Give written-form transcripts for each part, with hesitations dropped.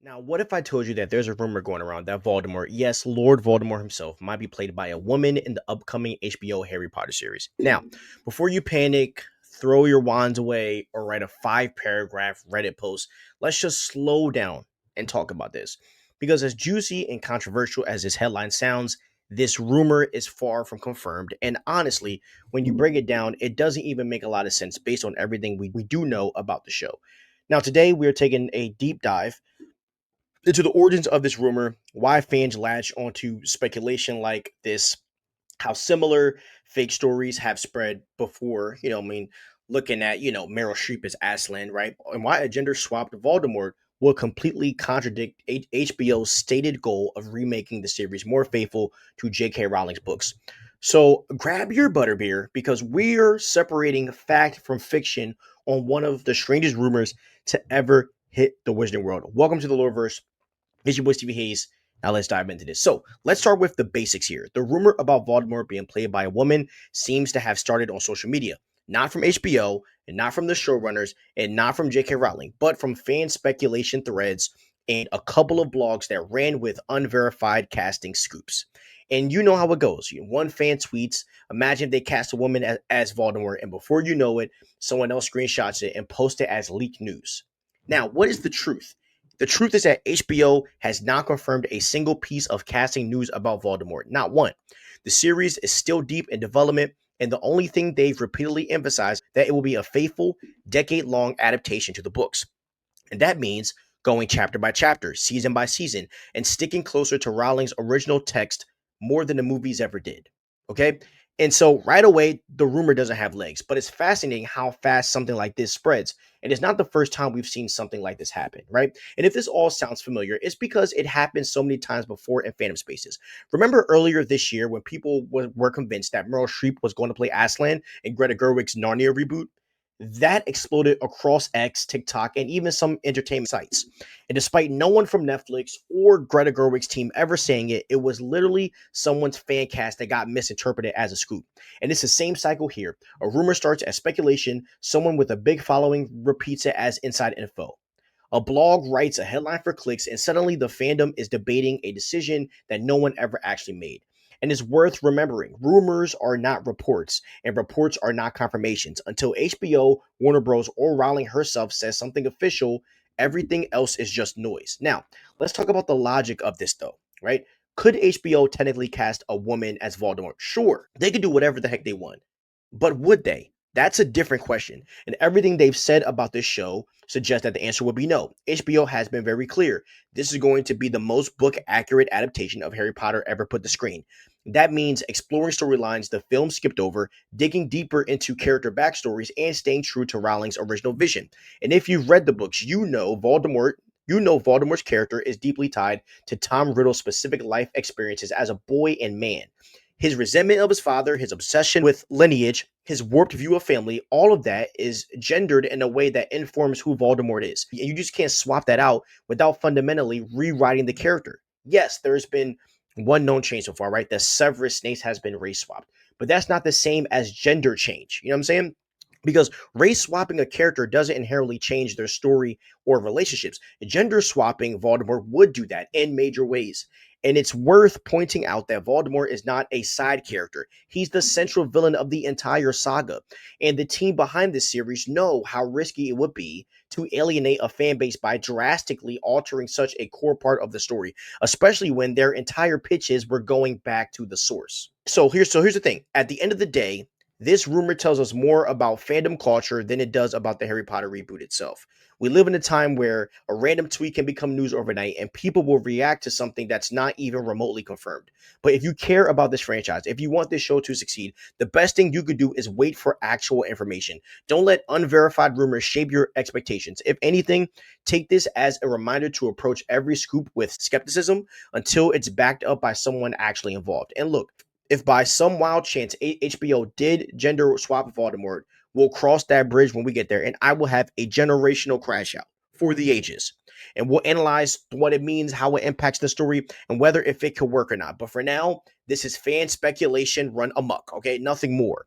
Now, what if I told you that there's a rumor going around that Voldemort, yes, Lord Voldemort himself, might be played by a woman in the upcoming HBO Harry Potter series? Now, before you panic, throw your wands away, or write a 5 paragraph Reddit post, let's just slow down and talk about this. Because as juicy and controversial as this headline sounds, this rumor is far from confirmed. And honestly, when you break it down, it doesn't even make a lot of sense based on everything we do know about the show. Now, today we are taking a deep dive into the origins of this rumor, why fans latch onto speculation like this, how similar fake stories have spread before, looking at, Meryl Streep as Aslan, right? And why a gender swapped Voldemort will completely contradict HBO's stated goal of remaking the series more faithful to J.K. Rowling's books. So grab your butterbeer because we're separating fact from fiction on one of the strangest rumors to ever hit the Wizarding world. Welcome to the Loreverse. It's your boy Stevie Hayes. Now let's dive into this. So let's start with the basics here. The rumor about Voldemort being played by a woman seems to have started on social media, not from HBO and not from the showrunners and not from J.K. Rowling, but from fan speculation threads and a couple of blogs that ran with unverified casting scoops. And you know how it goes. One fan tweets, imagine if they cast a woman as Voldemort, and before you know it, someone else screenshots it and posts it as leaked news. Now, what is the truth? The truth is that HBO has not confirmed a single piece of casting news about Voldemort. Not one. The series is still deep in development, and the only thing they've repeatedly emphasized that it will be a faithful, decade-long adaptation to the books. And that means going chapter by chapter, season by season, and sticking closer to Rowling's original text more than the movies ever did. Okay? And so right away, the rumor doesn't have legs, but it's fascinating how fast something like this spreads. And it's not the first time we've seen something like this happen, right? And if this all sounds familiar, it's because it happened so many times before in fandom spaces. Remember earlier this year when people were convinced that Meryl Streep was going to play Aslan in Greta Gerwig's Narnia reboot? That exploded across X, TikTok, and even some entertainment sites. And despite no one from Netflix or Greta Gerwig's team ever saying it, it was literally someone's fan cast that got misinterpreted as a scoop. And it's the same cycle here. A rumor starts as speculation, someone with a big following repeats it as inside info. A blog writes a headline for clicks, and suddenly the fandom is debating a decision that no one ever actually made. And it's worth remembering rumors are not reports, and reports are not confirmations. Until HBO, Warner Bros., or Rowling herself says something official, everything else is just noise. Now, let's talk about the logic of this, though, right? Could HBO technically cast a woman as Voldemort? Sure, they could do whatever the heck they want. But would they? That's a different question. And everything they've said about this show suggests that the answer would be no. HBO has been very clear. This is going to be the most book accurate adaptation of Harry Potter ever put to screen. That means exploring storylines the film skipped over, digging deeper into character backstories, and staying true to Rowling's original vision. And if you've read the books, you know Voldemort's character is deeply tied to Tom Riddle's specific life experiences as a boy and man. His resentment of his father, his obsession with lineage, his warped view of family, all of that is gendered in a way that informs who Voldemort is. And you just can't swap that out without fundamentally rewriting the character. Yes, there's been one known change so far, right? The Severus Snape has been race swapped, but that's not the same as gender change. You know what I'm saying? Because race swapping a character doesn't inherently change their story or relationships. Gender swapping Voldemort would do that in major ways. And it's worth pointing out that Voldemort is not a side character. He's the central villain of the entire saga. And the team behind this series know how risky it would be to alienate a fan base by drastically altering such a core part of the story, especially when their entire pitches were going back to the source. So here's the thing. At the end of the day, this rumor tells us more about fandom culture than it does about the Harry Potter reboot itself. We live in a time where a random tweet can become news overnight and people will react to something that's not even remotely confirmed. But if you care about this franchise, if you want this show to succeed, the best thing you could do is wait for actual information. Don't let unverified rumors shape your expectations. If anything, take this as a reminder to approach every scoop with skepticism until it's backed up by someone actually involved. And look, if by some wild chance HBO did gender swap Voldemort, we'll cross that bridge when we get there, and I will have a generational crash out for the ages. And we'll analyze what it means, how it impacts the story, and whether if it could work or not. But for now, this is fan speculation run amok, okay? Nothing more.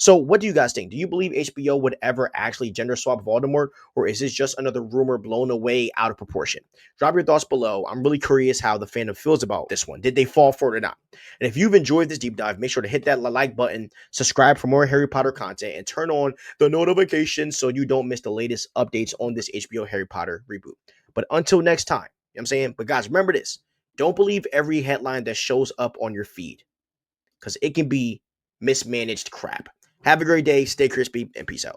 So, what do you guys think? Do you believe HBO would ever actually gender swap Voldemort, or is this just another rumor blown away out of proportion? Drop your thoughts below. I'm really curious how the fandom feels about this one. Did they fall for it or not? And if you've enjoyed this deep dive, make sure to hit that like button, subscribe for more Harry Potter content, and turn on the notifications so you don't miss the latest updates on this HBO Harry Potter reboot. But until next time, you know what I'm saying? But guys, remember this. Don't believe every headline that shows up on your feed because it can be mismanaged crap. Have a great day, stay crispy, and peace out.